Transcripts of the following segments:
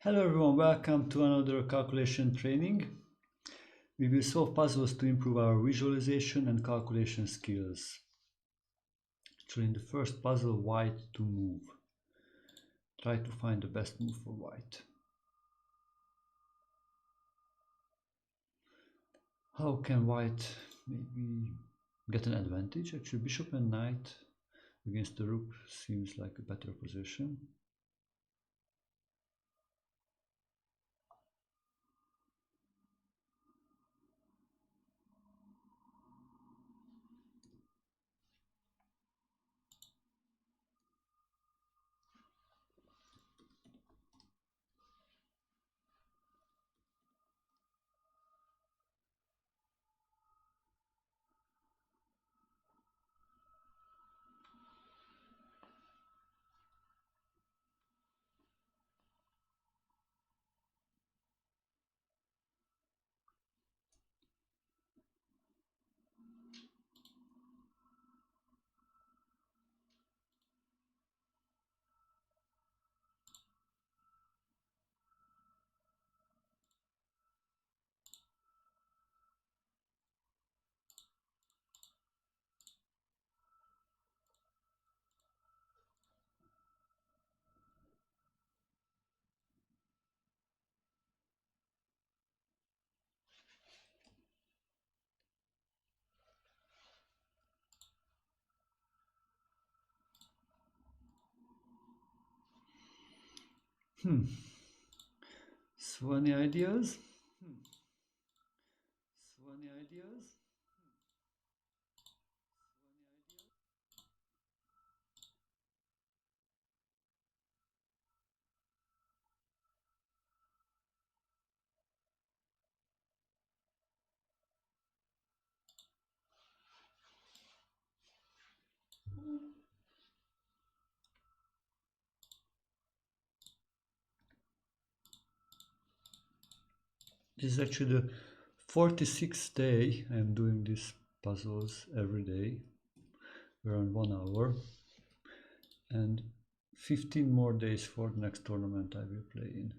Hello everyone, welcome to another calculation training. We will solve puzzles to improve our visualization and calculation skills. Actually, in the first puzzle, white to move. Try to find the best move for white. How can white maybe get an advantage? Actually, bishop and knight against the rook seems like a better position. So any ideas? So any ideas? This is actually the 46th day I'm doing these puzzles every day, around 1 hour, and 15 more days for the next tournament I will play in.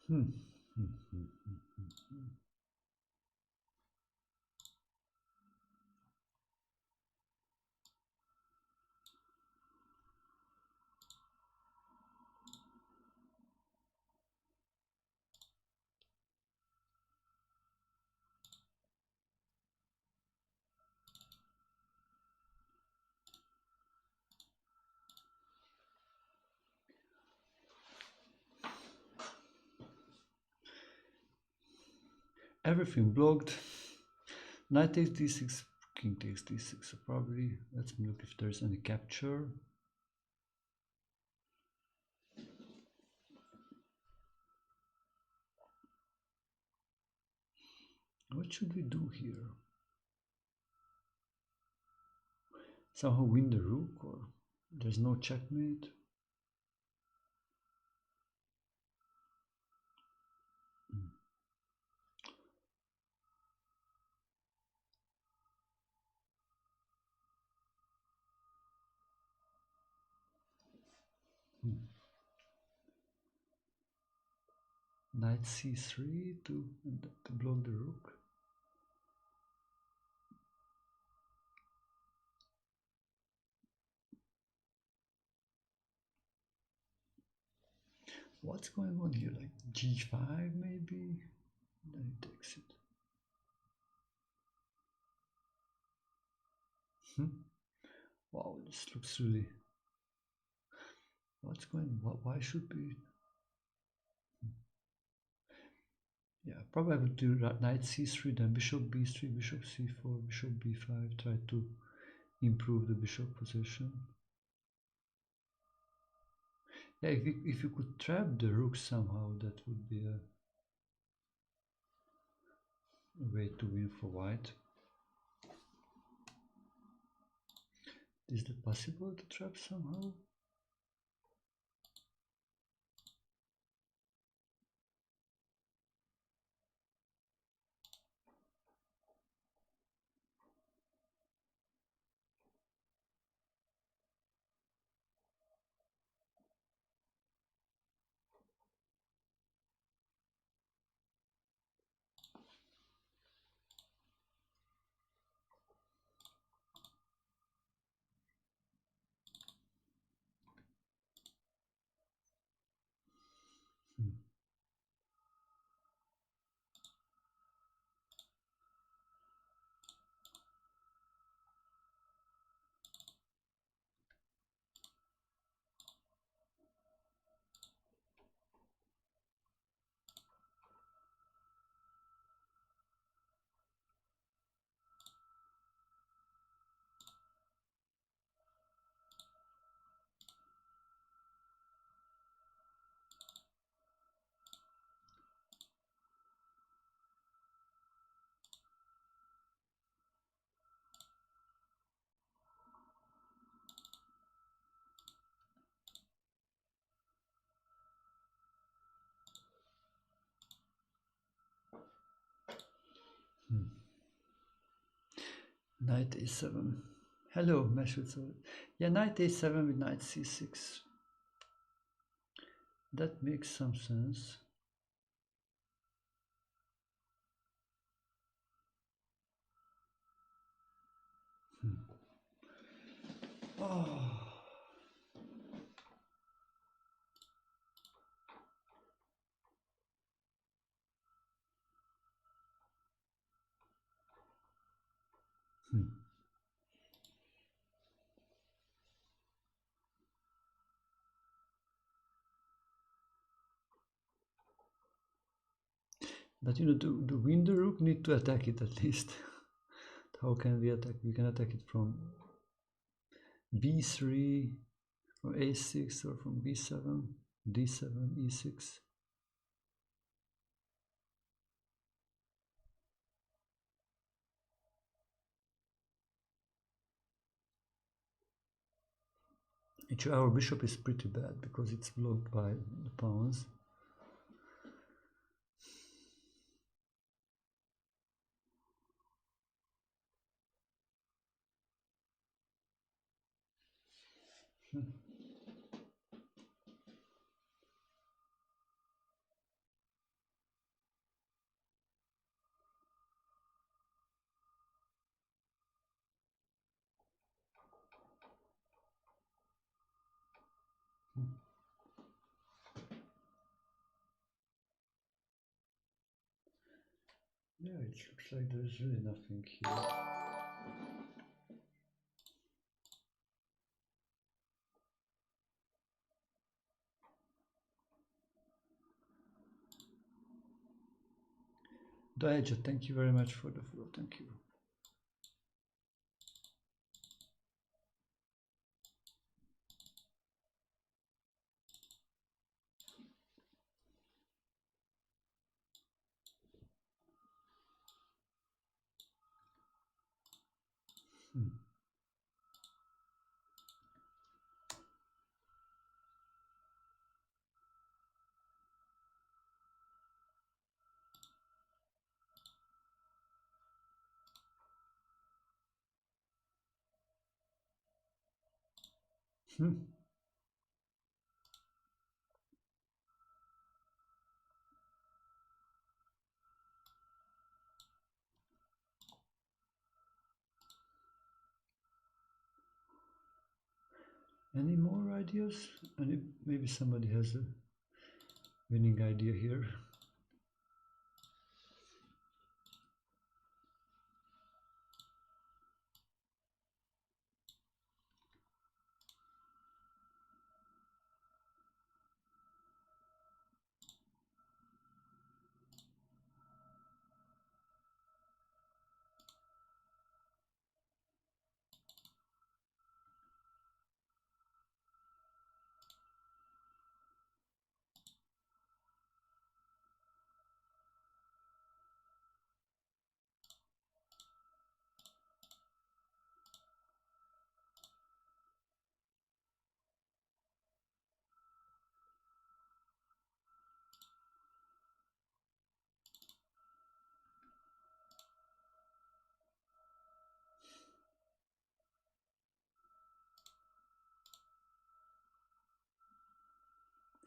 Hmm. everything blocked. Knight takes d6, king takes d6, so probably let's look if there's any capture. What should we do here? Somehow win the rook, or there's no checkmate? Knight c3 to block the rook. What's going on here? Like g5 maybe? Then he takes it. Wow, this looks really... What's going on? Why should we... Yeah, probably I would do knight c3, then bishop b3, bishop c4, bishop b5, try to improve the bishop position. Yeah, if you could trap the rook somehow, that would be a way to win for white. Is it possible to trap somehow? Knight a7. Hello, Meshut. Yeah, knight a7 with knight c6. That makes some sense. Oh. But you know, to win the rook, need to attack it at least. How can we attack? We can attack it from b3 or a6 or from b7, d7, e6. Actually, our bishop is pretty bad because it's blocked by the pawns. Yeah, it looks like there's really nothing here. Daeja, thank you very much for the follow. Thank you. Hmm. Hmm. Any more ideas? Maybe somebody has a winning idea here.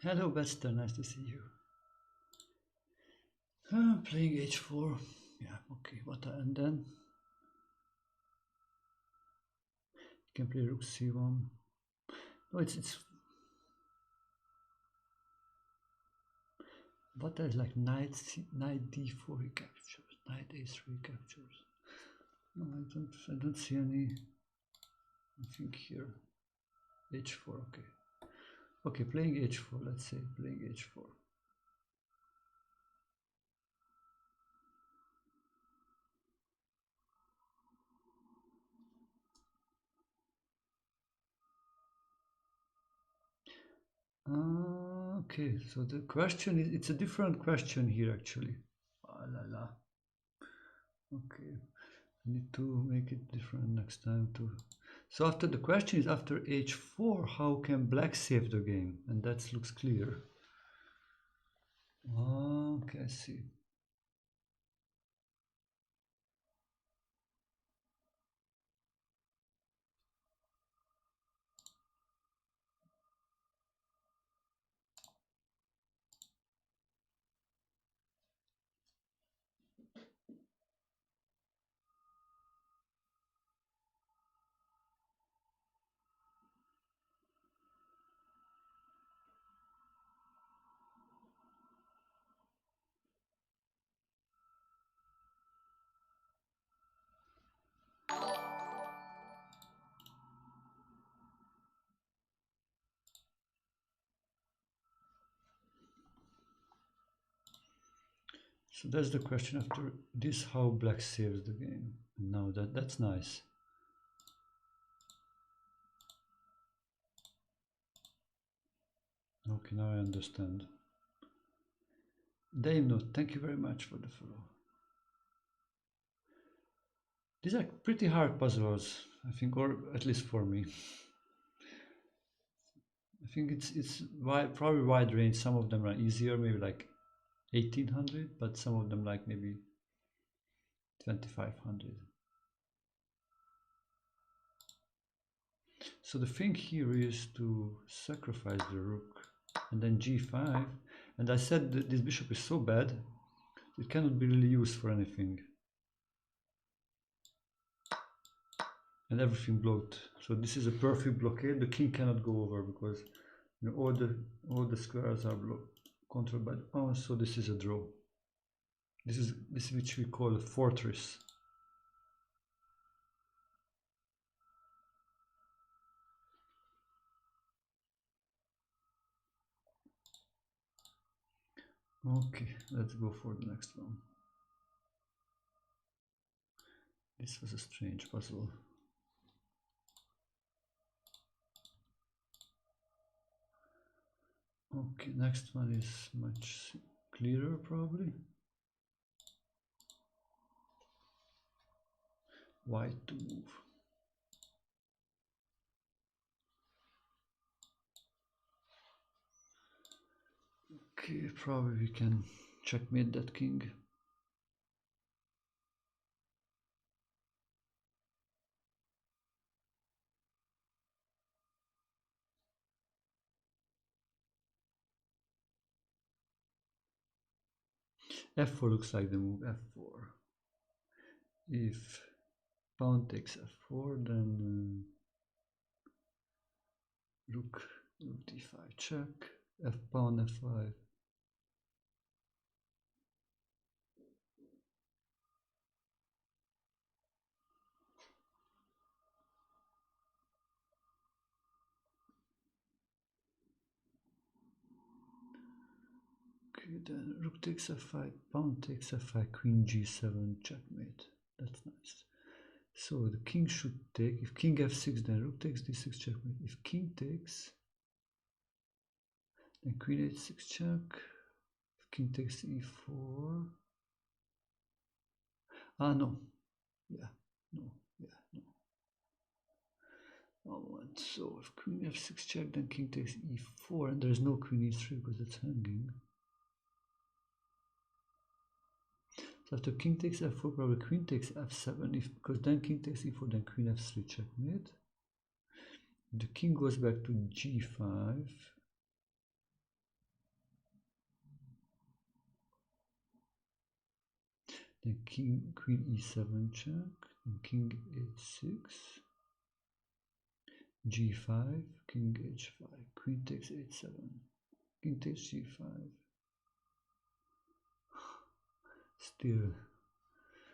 Hello, Bester. Nice to see you. Playing h4. Yeah, okay. And then you can play rook c1. No, it's what is like knight d4 he captures, knight a3 captures. No, I don't see any. I think here h4. Okay. Okay, playing h4. Let's say playing h4. Okay, so the question is, it's a different question here actually. Ah, la, la. Okay, I need to make it different next time too. So after the question is after h4, how can black save the game? And that looks clear. Okay, I see. So that's the question after this, how black saves the game. Now that's nice. Okay, now I understand. Dave note, thank you very much for the follow. These are pretty hard puzzles, I think, or at least for me. I think it's wide, probably wide range. Some of them are easier, maybe like 1800, but some of them like maybe 2500. So the thing here is to sacrifice the rook and then g5. And I said that this bishop is so bad, it cannot be really used for anything. And everything blocked. So this is a perfect blockade. The king cannot go over because you know, all the squares are controlled by the pawn. So this is a draw. This is which we call a fortress. Okay, let's go for the next one. This was a strange puzzle. Okay, next one is much clearer probably. White to move. Okay, probably we can checkmate that king. F4 looks like the move F4. If pawn takes F4, then rook d5 check, F pawn F5. Okay, then rook takes F5, pawn takes F5, queen G7 checkmate. That's nice. So the king should take. If king F6, then rook takes D6 checkmate. If king takes, then queen H6 check. If king takes E4. Ah, no. Yeah, no. Yeah, no. One. So if queen F6 check, then king takes E4, and there's no queen E3 because it's hanging. So after king takes F4, probably queen takes F7, because then king takes E4, then queen F3 checkmate. The king goes back to G5. Then queen E7 check, then king H6, G5, king H5, queen takes H7, king takes G5. Still,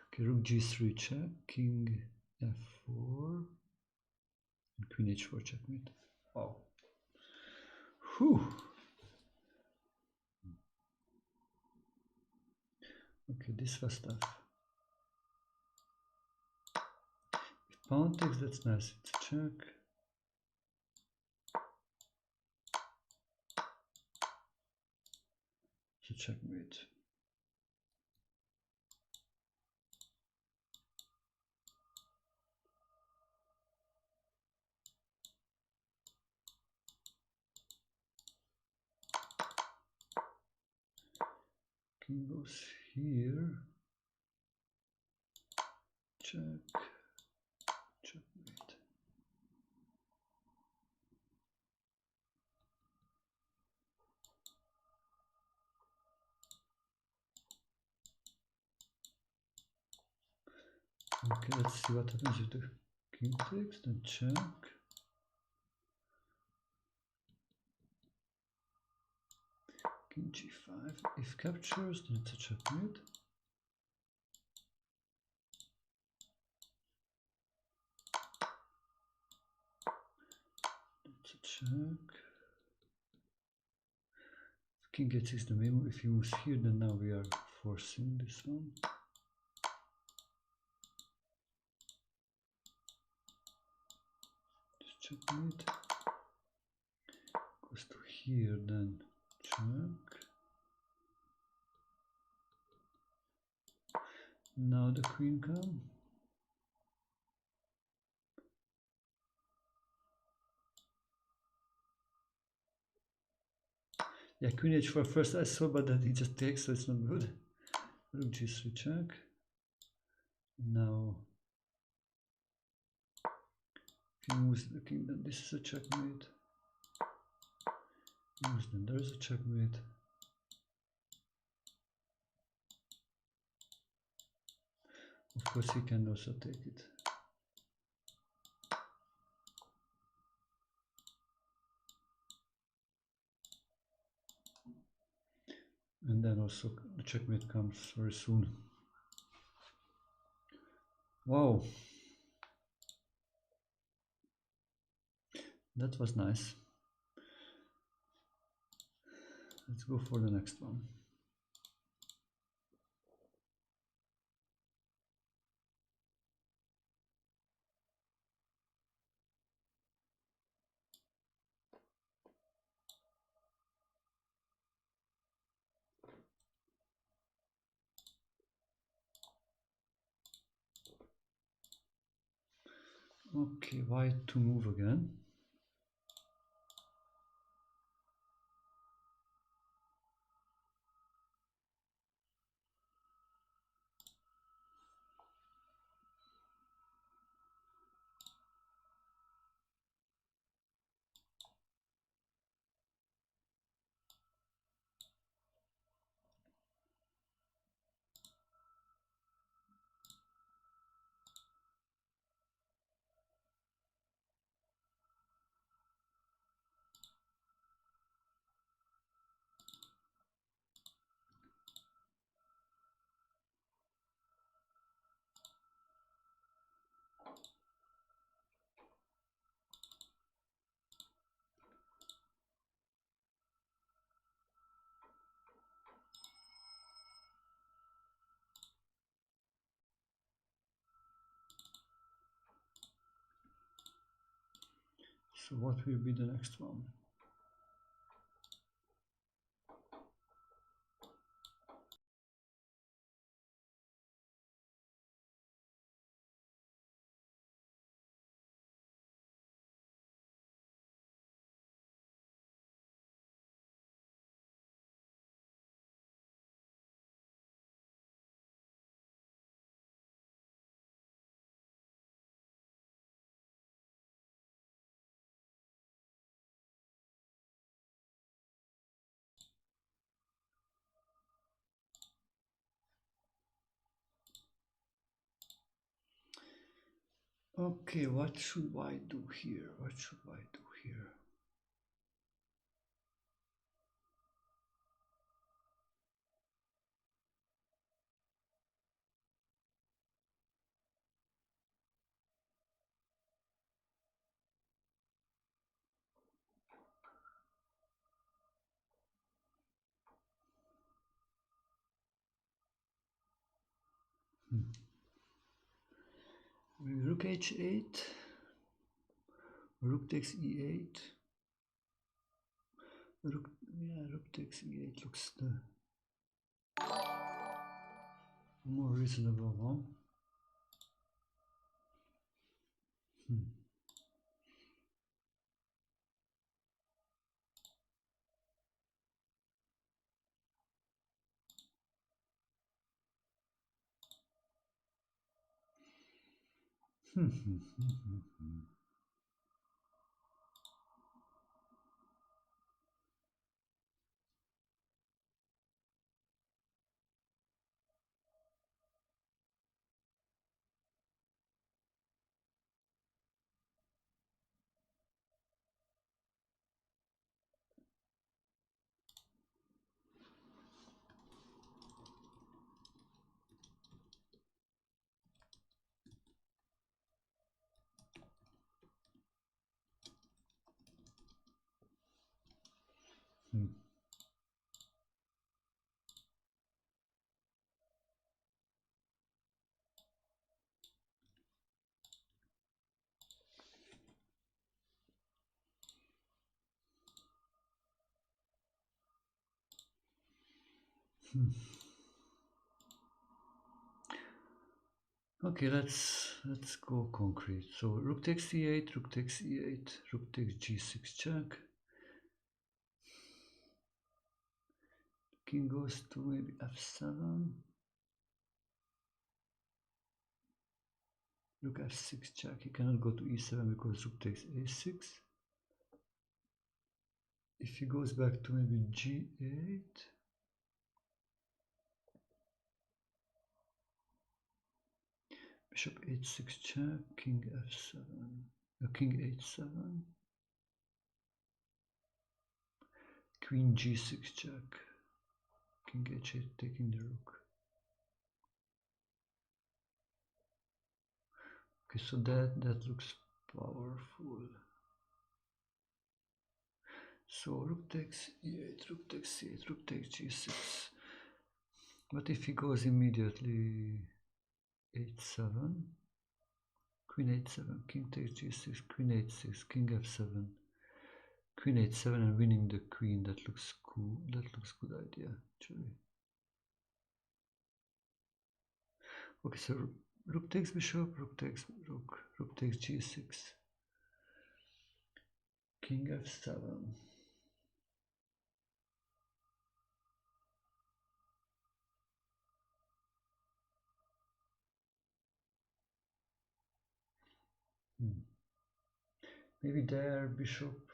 okay, rook G3 check, king F4, and queen H4 checkmate. Wow. Whew. Okay, this was tough. If pawn takes, that's nice. It's a check. It's a checkmate. King goes here. Check. Checkmate. Okay, let's see what happens if the king takes, then check. King G5. If captures, then it's a checkmate. It's a check. If king H6 the main move. If he moves here, then now we are forcing this one. Checkmate. Goes to here, then check. Now the queen comes. Yeah, queen h4 first I saw, but then he just takes, so it's not good. Rook g3 check. Now if he moves the king, then this is a checkmate. Moves, then there is a checkmate. Of course, he can also take it. And then also the checkmate comes very soon. Wow. That was nice. Let's go for the next one. Okay, white to move again. So what will be the next one? Okay, what should I do here? What should I do here? Maybe rook h8, rook takes e8. Rook takes e8 looks the more reasonable one. Okay, let's go concrete. So rook takes e8, rook takes e8, rook takes g6 check. King goes to maybe f7. Rook f6 check. He cannot go to e7 because rook takes a6. If he goes back to maybe g8, bishop h6 check, king f7, king h7, queen g6 check, king h8 taking the rook. Okay, so that looks powerful. So rook takes e8, rook takes c8, rook takes g6. What if he goes immediately h7, queen h7, king takes g6, queen h6, king f7, queen h7 and winning the queen? That looks cool. That looks good idea actually. Okay, so rook takes bishop, rook takes rook, rook takes g6. King f7. Maybe there, bishop.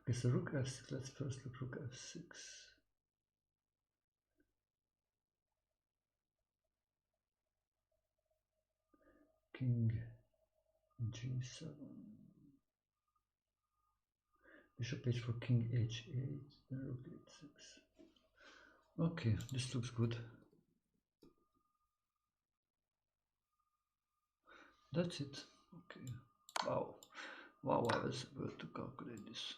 Okay, so rook f6. Let's first look rook f6. King g7. Bishop h4, king h8, then rook h6. Okay, this looks good. That's it. Okay. Wow. Wow, I was able to calculate this.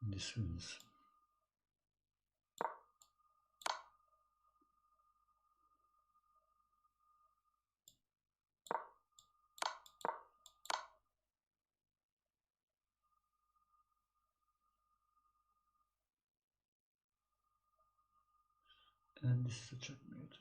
This wins. And this is a checkmate.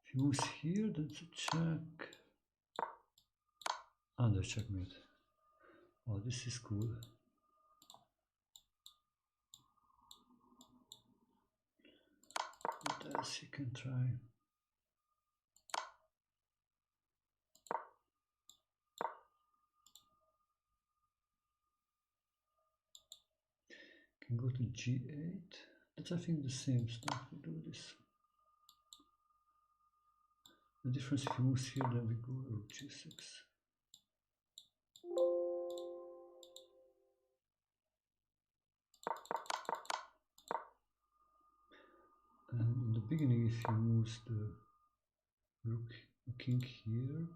If he moves here, that's a check. Under checkmate. Oh, this is cool. What else he can try? Can go to g8. That's I think the same stuff. We do this. The difference if he moves here, then we go rook g6. And in the beginning, if he moves the rook, king here,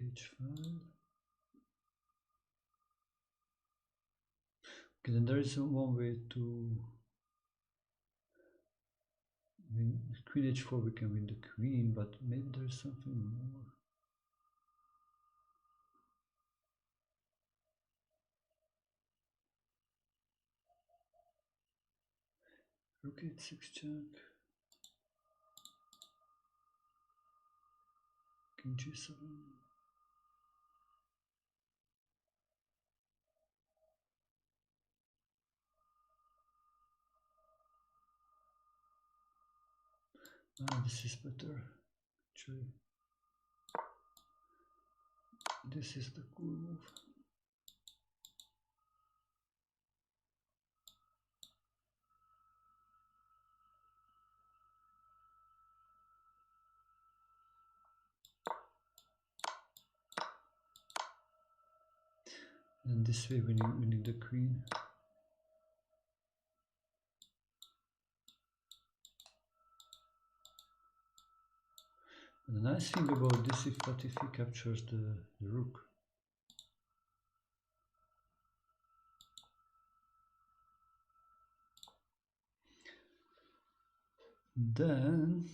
h5. Okay, then there is one way to win queen h4. We can win the queen, but maybe there is something more. Rook h6 check. King g7. Ah, this is better. Actually, this is the cool move. And this way winning the queen. And the nice thing about this is that if he captures the rook, then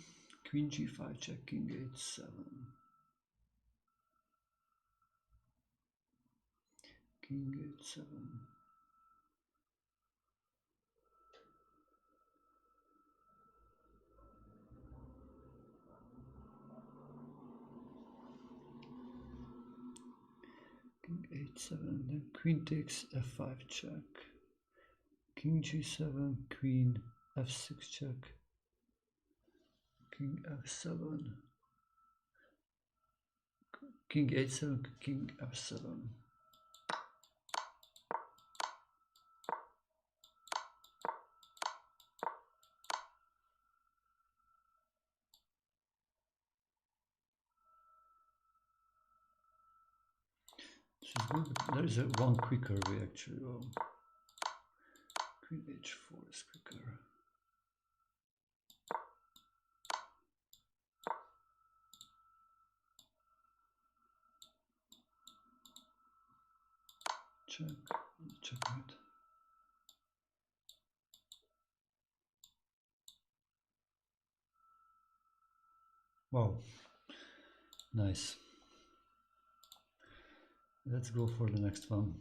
queen g5 check, king h7, king h7. King h7, then queen takes f5 check, king g7, queen f6 check, king f7, king h7, king f7. This is good. There is one quicker way actually. Queen h4 is quicker. checkmate. Wow, nice. Let's go for the next one.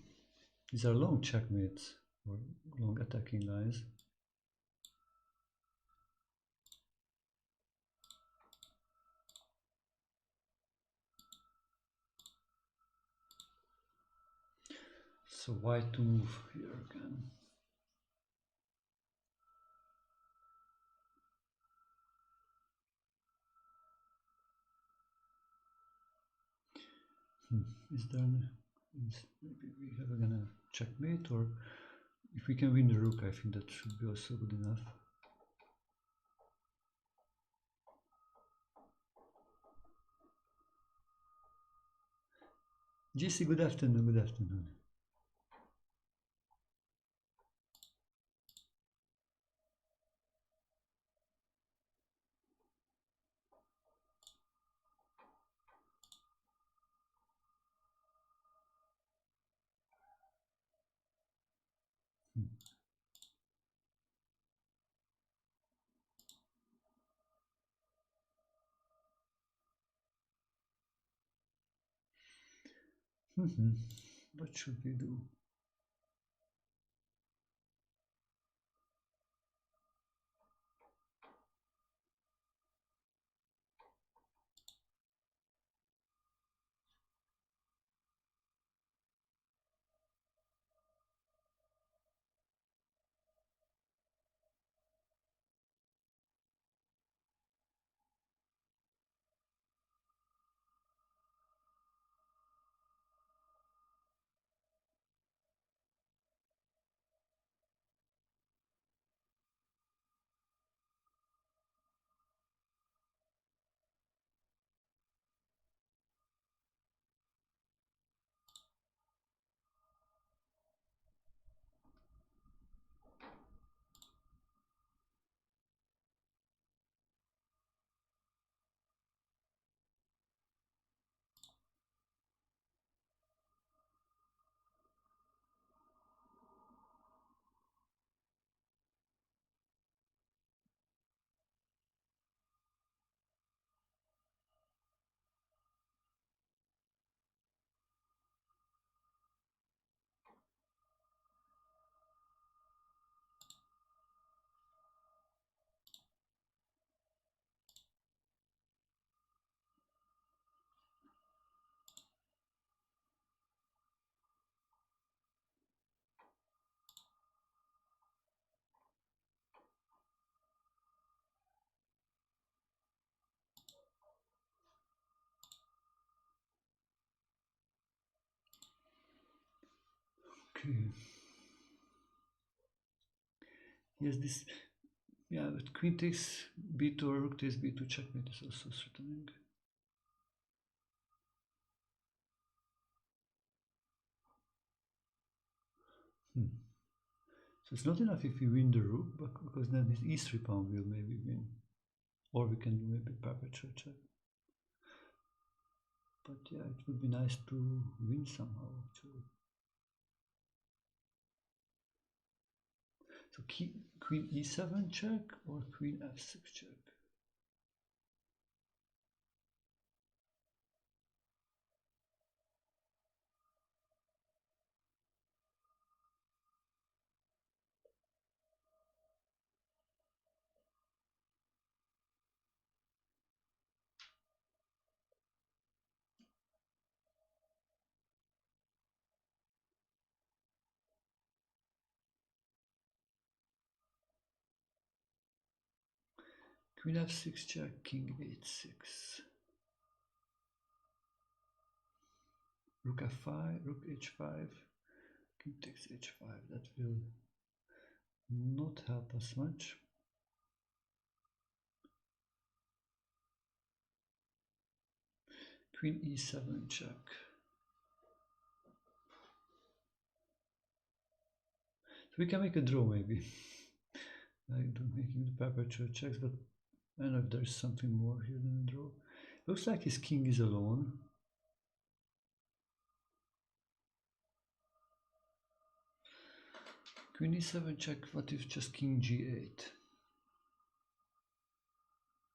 These are long checkmates or long attacking lines. So white to move here again. Is there maybe we have a checkmate, or if we can win the rook, I think that should be also good enough. GC, good afternoon, good afternoon. What should we do? Okay. Yes, this, yeah, but queen takes b2 or rook takes b2 checkmate is also threatening. So it's not enough if we win the rook, but because then his e3 pawn will maybe win. Or we can do maybe perpetual check. But yeah, it would be nice to win somehow actually. So queen e7 check or queen f6 check? Queen f6 check, king h6. Rook f5, rook h5, king takes h5. That will not help us much. Queen e7 check. So we can make a draw maybe. Like making the perpetual checks, but I don't know if there's something more here than a draw. Looks like his king is alone. Queen e7 check. What if just king g8?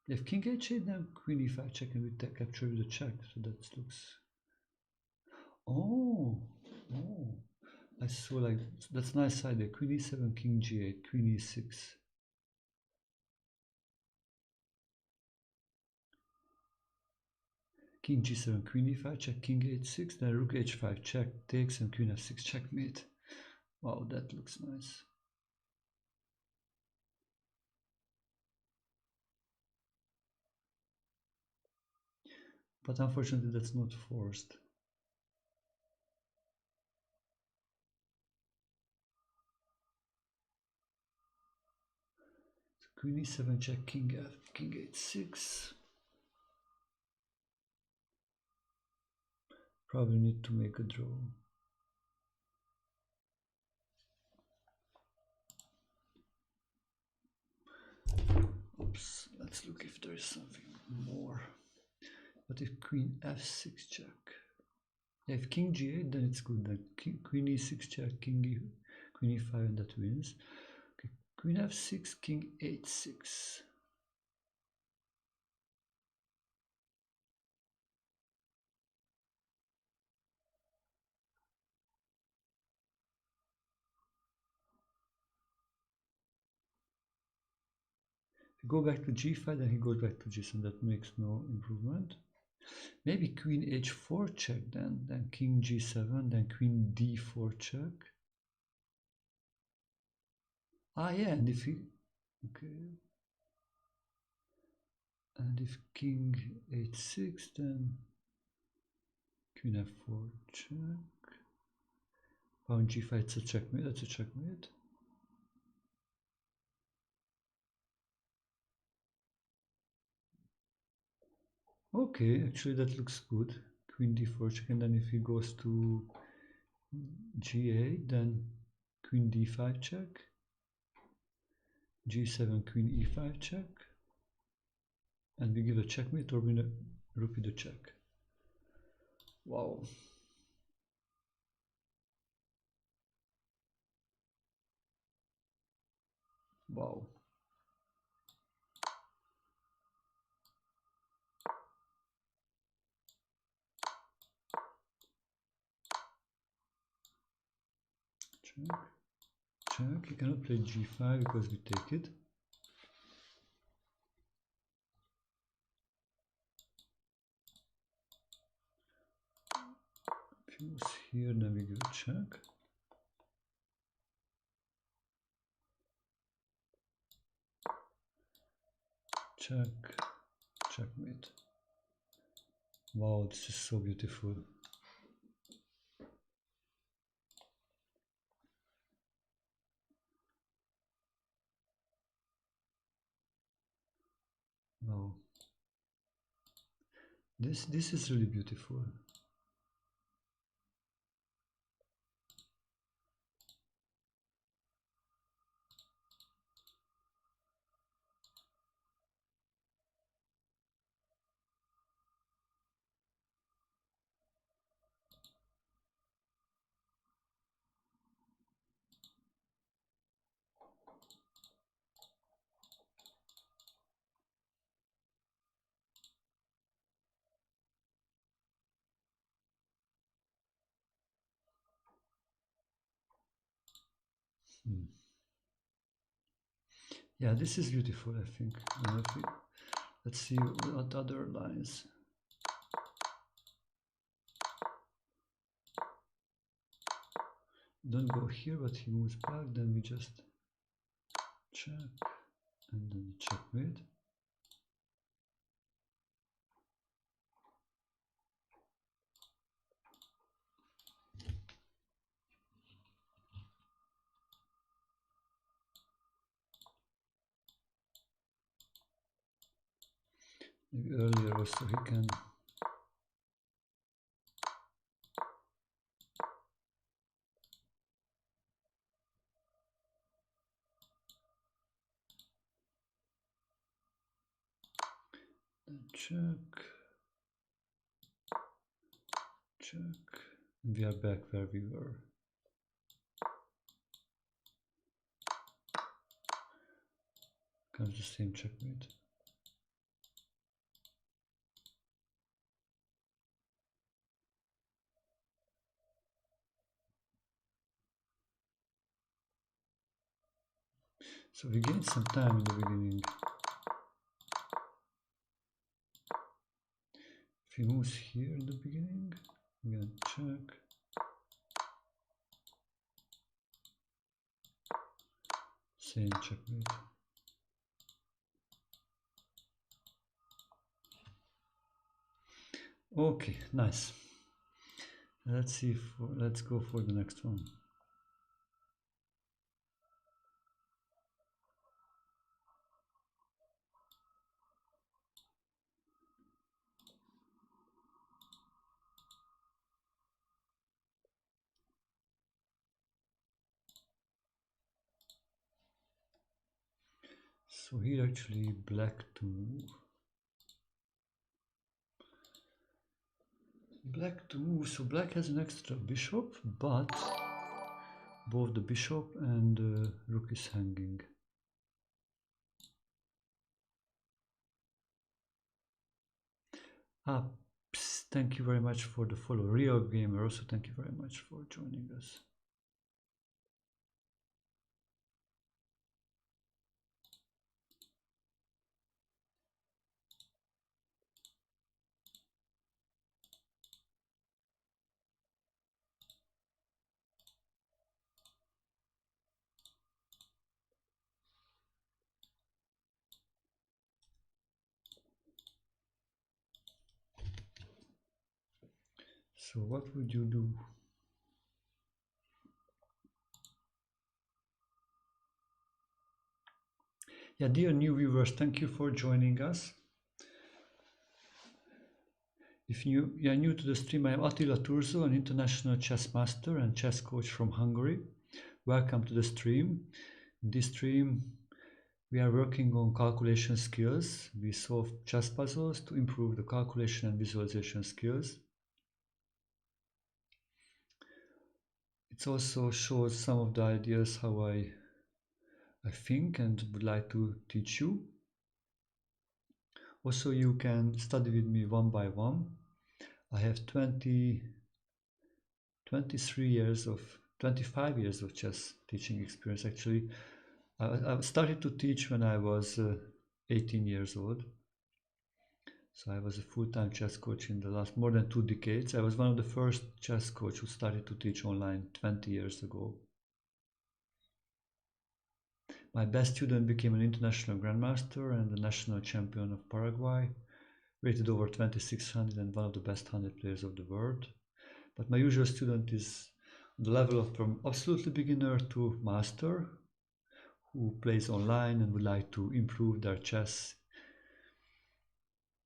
If king h8, then queen e5 check, and we capture with a check. So that looks. Oh, I saw, like, that's nice idea. Queen e7, king g8, queen e6. King g7, queen e5 check, king h6, then rook h5 check, takes, and queen f6 checkmate. Wow, that looks nice. But unfortunately, that's not forced. So queen e7 check, king f, king h6. Probably need to make a draw. Oops, let's look if there is something more. But if queen f6 check. Yeah, if king g8, then it's good. Then queen e6 check, queen e5, and that wins. Okay, queen f6, king h6. If you go back to g5, then he goes back to g7. That makes no improvement. Maybe queen h4 check, then king g7, then queen d4 check. Ah, yeah, and if he, okay, and if king h6, then queen f4 check. Pawn g5, it's a checkmate. That's a checkmate. Okay, actually that looks good. Queen d4 check, and then if he goes to g8, then queen d5 check, g7, queen e5 check, and we give a checkmate, or we repeat the check. Wow. Wow. Check. Check. You cannot play g5 because we take it. Fuse here, then we give a check. Check. Checkmate. Wow, this is so beautiful. Wow. This is really beautiful. Yeah, this is beautiful, I think. Let's see what other lines. Don't go here, but he moves back, then we just check, and then checkmate. Maybe earlier also he can. Then check. Check. And we are back where we were. becomes the same checkmate. So we gain some time in the beginning. If he moves here in the beginning, again check. Same checkmate. Okay, nice. Let's see. Let's go for the next one. So here actually black to move. Black to move. So black has an extra bishop, but both the bishop and the rook is hanging. Thank you very much for the follow. Real Gamer, also thank you very much for joining us. So what would you do? Yeah, dear new viewers, thank you for joining us. If you are new to the stream, I am Attila Turzo, an international chess master and chess coach from Hungary. Welcome to the stream. In this stream, we are working on calculation skills. We solve chess puzzles to improve the calculation and visualization skills. It also shows some of the ideas how I think and would like to teach you. Also, you can study with me one by one. I have 25 years of chess teaching experience. Actually, I started to teach when I was 18 years old. So I was a full-time chess coach in the last more than 2 decades. I was one of the first chess coach who started to teach online 20 years ago. My best student became an international Grandmaster and the national champion of Paraguay, rated over 2600 and one of the best 100 players of the world. But my usual student is on the level of from absolutely beginner to master, who plays online and would like to improve their chess,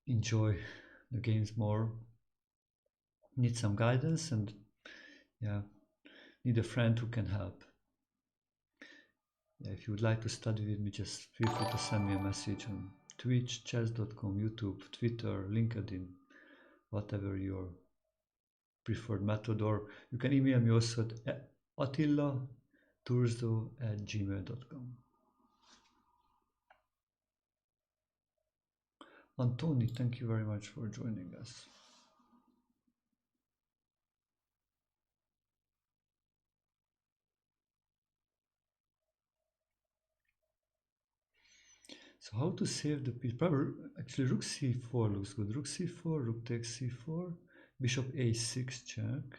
enjoy the games more, need some guidance, and yeah, need a friend who can help. Yeah, if you would like to study with me, just feel free to send me a message on Twitch, chess.com, YouTube, Twitter, LinkedIn, whatever your preferred method, or you can email me also at attilaturzo@gmail.com. Antoni, thank you very much for joining us. So how to save the piece? Probably, actually, rook c4 looks good. Rook c4, rook takes c4, bishop a6 check.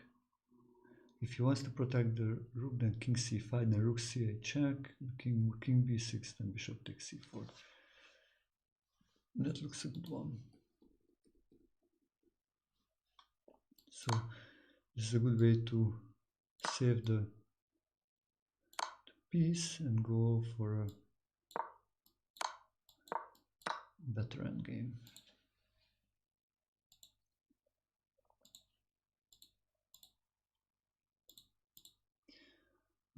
If he wants to protect the rook, then king c5, then rook c8 check, king b6, then bishop takes c4. That looks a good one. So this is a good way to save the piece and go for a better endgame.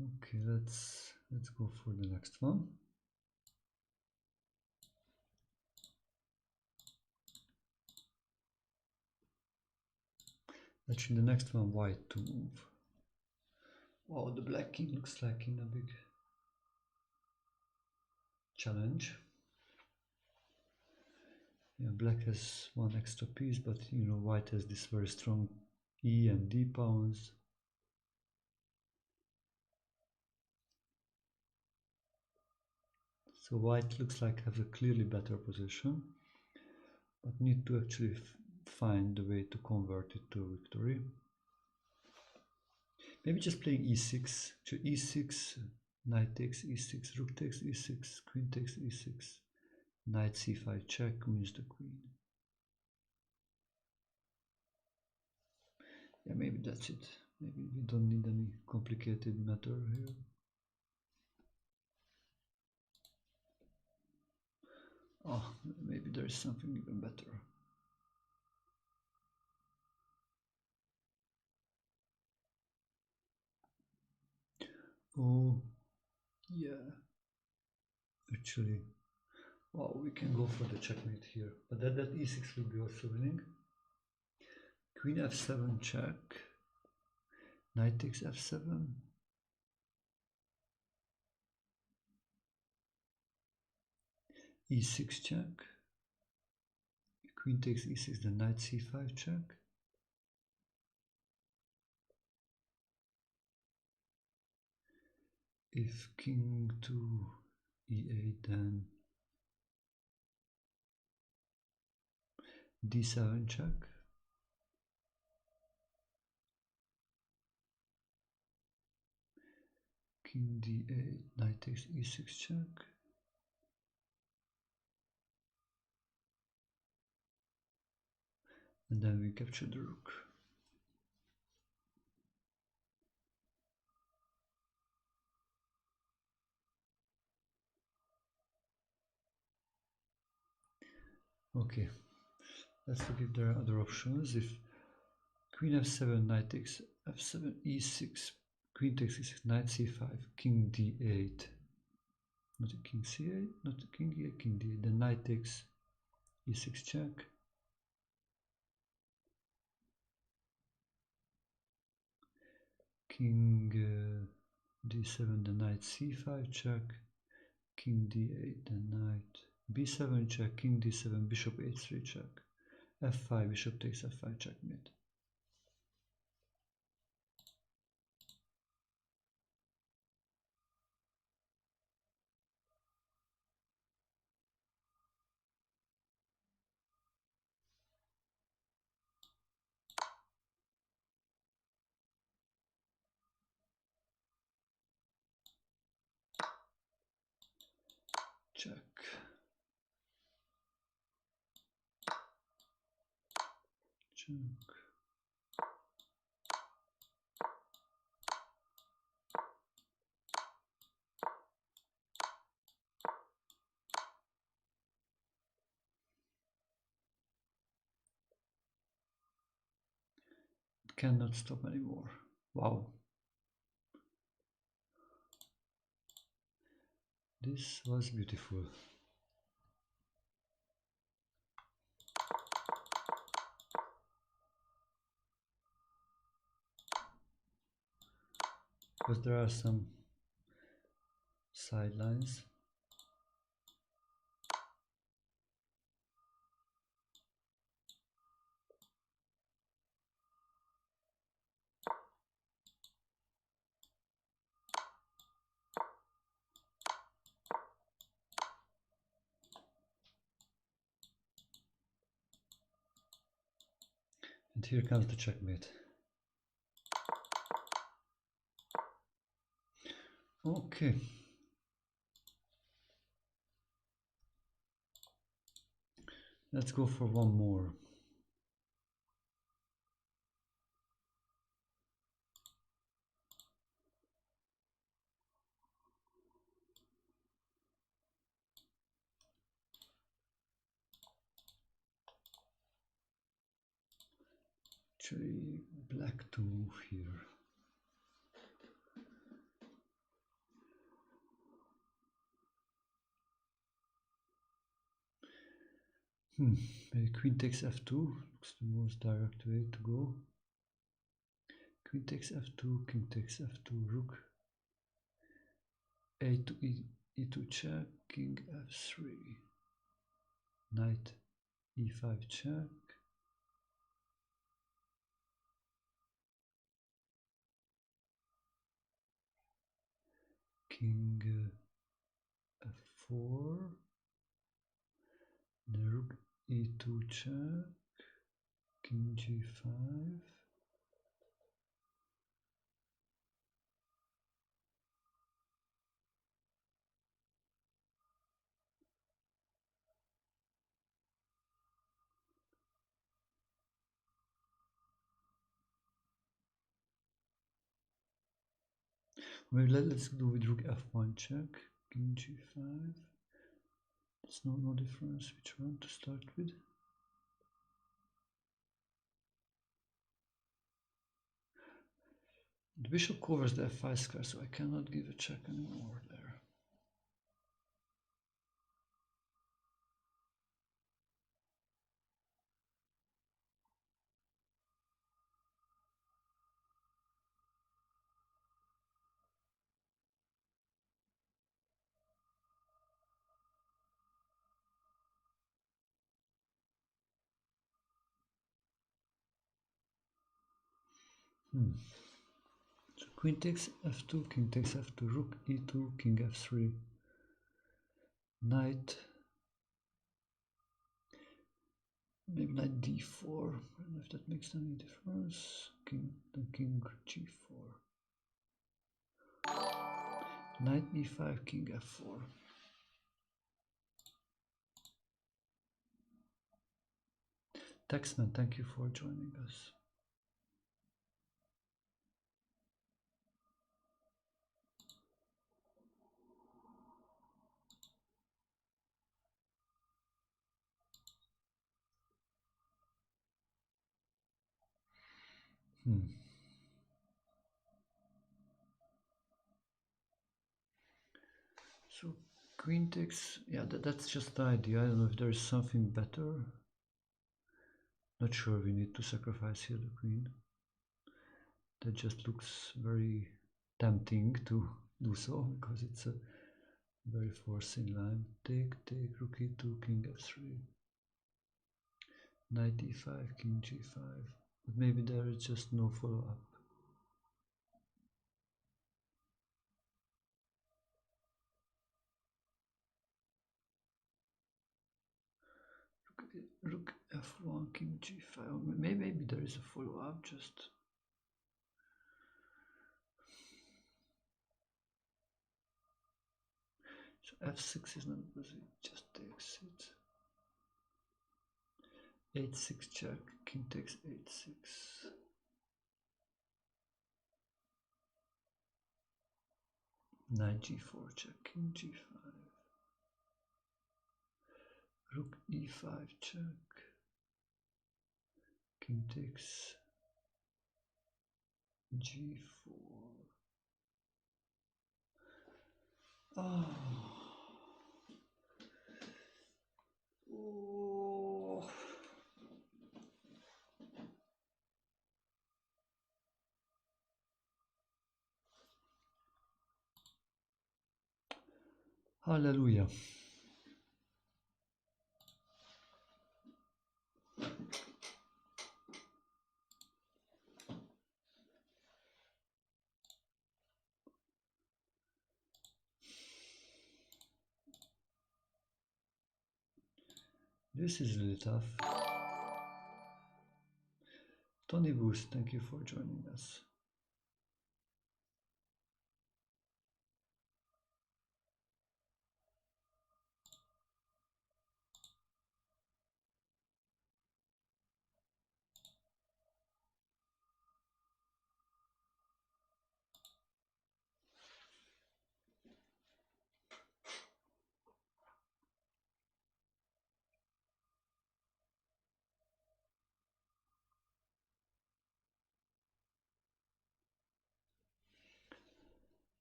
Okay, let's go for the next one. Actually, the next one, white to move. Wow, the black king looks like in a big challenge. Yeah, black has one extra piece, but you know, white has this very strong E and D pawns. So white looks like has a clearly better position, but need to actually find the way to convert it to victory. Maybe just playing e6, e6, knight takes e6, rook takes e6, queen takes e6, knight c5 check wins the queen. Yeah, maybe that's it. Maybe we don't need any complicated matter here. Oh, maybe there is something even better. Oh, yeah. Actually, wow, we can go for the checkmate here. But that e6 will be also winning. Queen f7 check. Knight takes f7. e6 check. Queen takes e6, then knight c5 check. If king to e8, then d7 check. King d8, knight takes e6 check. And then we capture the rook. Okay, let's look if there are other options. If queen f7, knight takes f7, e6, queen takes e6, knight c5, king d8, not king c8, not king e8, king d8, then knight takes e6 check. King d7, then knight c5 check. King d8, then knight b7 check, king d7, bishop h3 check, f5, bishop takes f5 checkmate. Check. Check. Cannot stop anymore. Wow. This was beautiful. Because there are some sidelines. And here comes the checkmate. Okay. Let's go for one more. Actually, black to move here. Maybe queen takes f2, looks the most direct way to go. Queen takes f2, king takes f2, rook a to e2 check, king f3, knight e5 check, king f4, the rook e2 check, king g5, maybe let's do with rook f1 check, king g5. There's no difference which one to start with. The bishop covers the f5 square, so I cannot give a check anymore there. So queen takes f2, king takes f2, rook e2, king f3, knight, maybe knight d4, I don't know if that makes any difference, king g4, knight e5, king f4. Taxman, thank you for joining us. So queen takes, yeah, that's just the idea. I don't know if there is something better. Not sure we need to sacrifice here the queen. That just looks very tempting to do so because it's a very forcing line. Take, rook e2, king f3, knight e5, king g5. But maybe there is just no follow-up. Rook f1, king g5. Maybe there is a follow-up. Just so f6 is not because it just takes it. 8-6 check, king takes 8-6. Knight g4 check, king g5. Rook e5 check, king takes g4. Oh. Oh. Hallelujah. This is really tough. Tony Boost, thank you for joining us.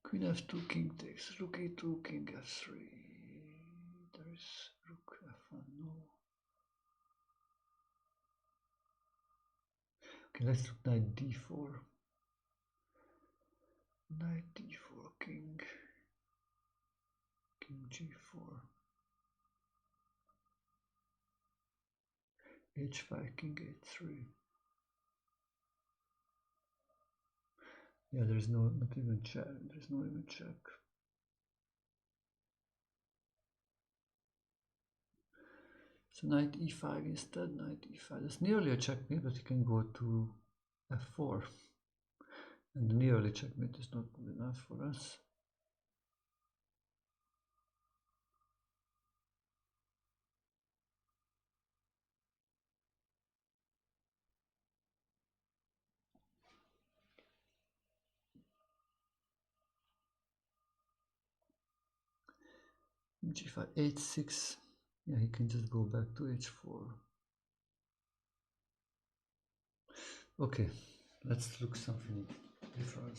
Queen f2, king takes, rook e2, king f3. There is rook f1, no. Okay, let's look knight d4. Knight d4, king g4. h5, king h3. Yeah, there's not even check. There's no even check. So knight e5 instead, knight e5. That's nearly a checkmate, but you can go to f4. And the nearly checkmate is not good enough for us. g5, h6. Yeah, he can just go back to h4. Okay, let's look something different.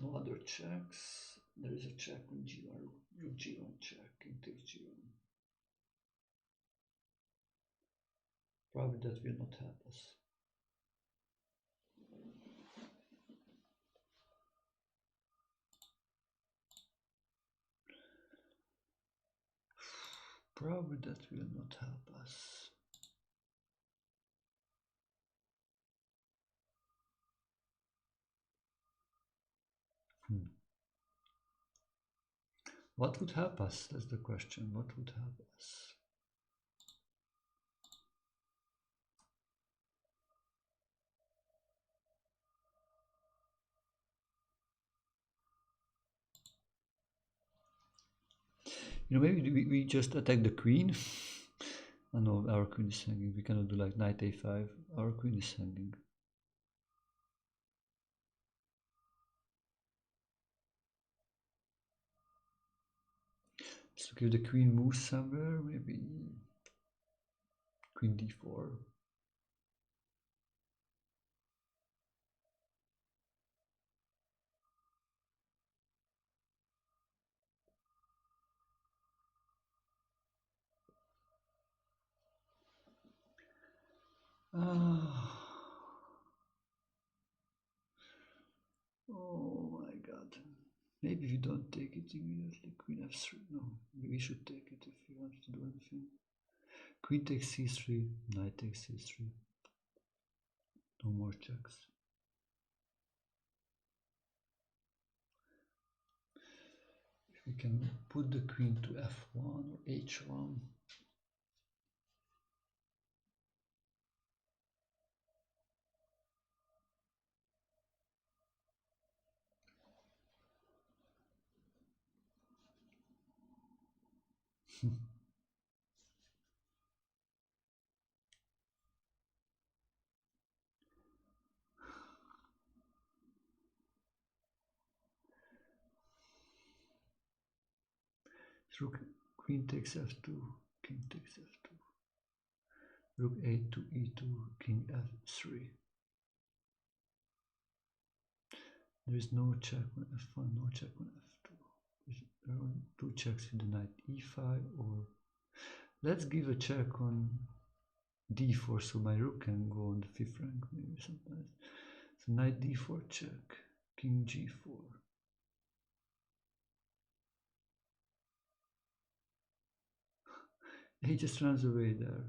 No other checks. There is a check on g1, rook g1 check, king takes g1. Probably that will not help us. Probably that will not help us. What would help us? That's the question. What would help us? You know, maybe we just attack the queen. Oh no, our queen is hanging. We cannot do like knight a5. Our queen is hanging. So if the queen moves somewhere, maybe queen d4. Oh my god. Maybe we don't take it immediately. Queen f3. No, we should take it if we want to do anything. Queen takes c3, knight takes c3. No more checks. We can put the queen to f1 or h1. Rook, queen takes f2, king takes f2. Rook a2, e2, king f3. There is no check on f1, no check on f2. There are two checks with the knight e5, or let's give a check on d4 so my rook can go on the fifth rank maybe sometimes. So knight d4 check, king g4. He just runs away there.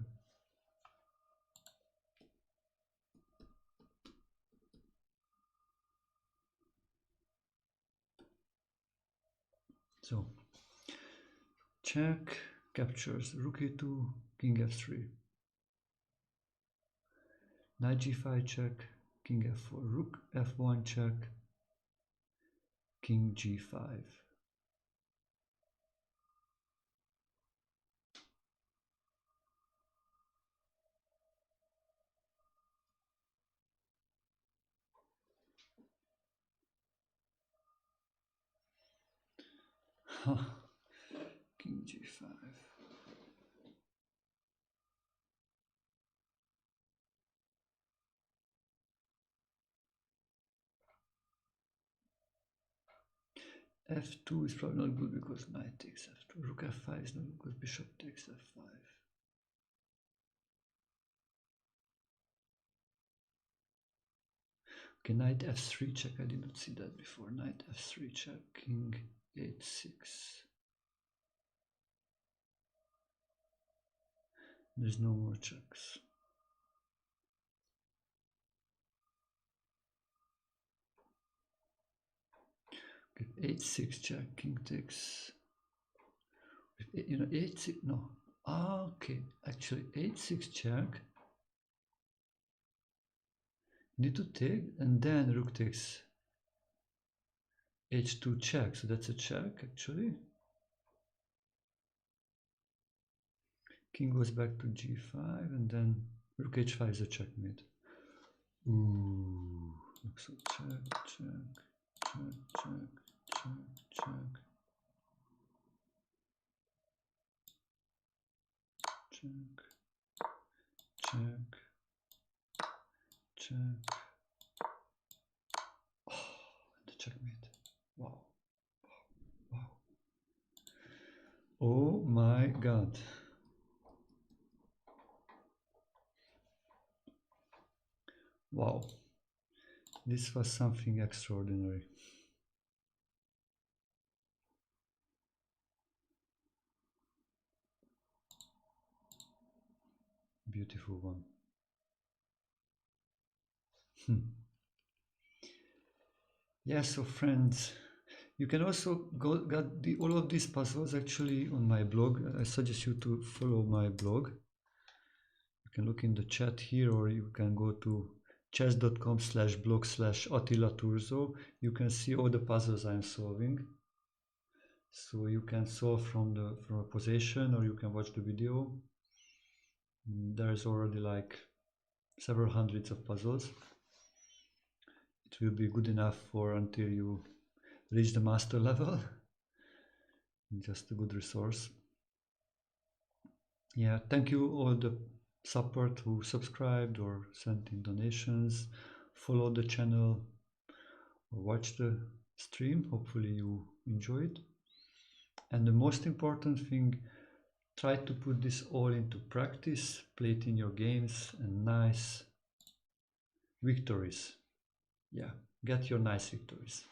So check, captures, rook a2, king f3. Knight g5 check, king f4, rook f1 check, king g5. King g5. f2 is probably not good because knight takes f2. Rook f5 is not good because bishop takes f5. Okay, knight f3 check. I did not see that before. Knight f3 check, king h6. There's no more checks. Okay, 8-6 check, king takes. You know, 8-6, no. Ah, okay, actually 8-6 check. Need to take, and then rook takes h2 check, so that's a check actually. King goes back to g5, and then rook h5 is a checkmate. Ooh, looks like check, check, check, check, check, check, check. Oh, the checkmate. Wow, wow. Oh my god. Wow. This was something extraordinary. Beautiful one. Yeah, so friends, you can also get all of these puzzles actually on my blog. I suggest you to follow my blog. You can look in the chat here, or you can go to chess.com/blog/Attila Turzo. You can see all the puzzles I'm solving. So you can solve from a position, or you can watch the video. There's already like several hundreds of puzzles. It will be good enough for until you reach the master level. Just a good resource. Yeah, thank you all the support who subscribed or sent in donations, follow the channel or watch the stream. Hopefully you enjoyed. And the most important thing, try to put this all into practice, play it in your games, and nice victories. Yeah, get your nice victories.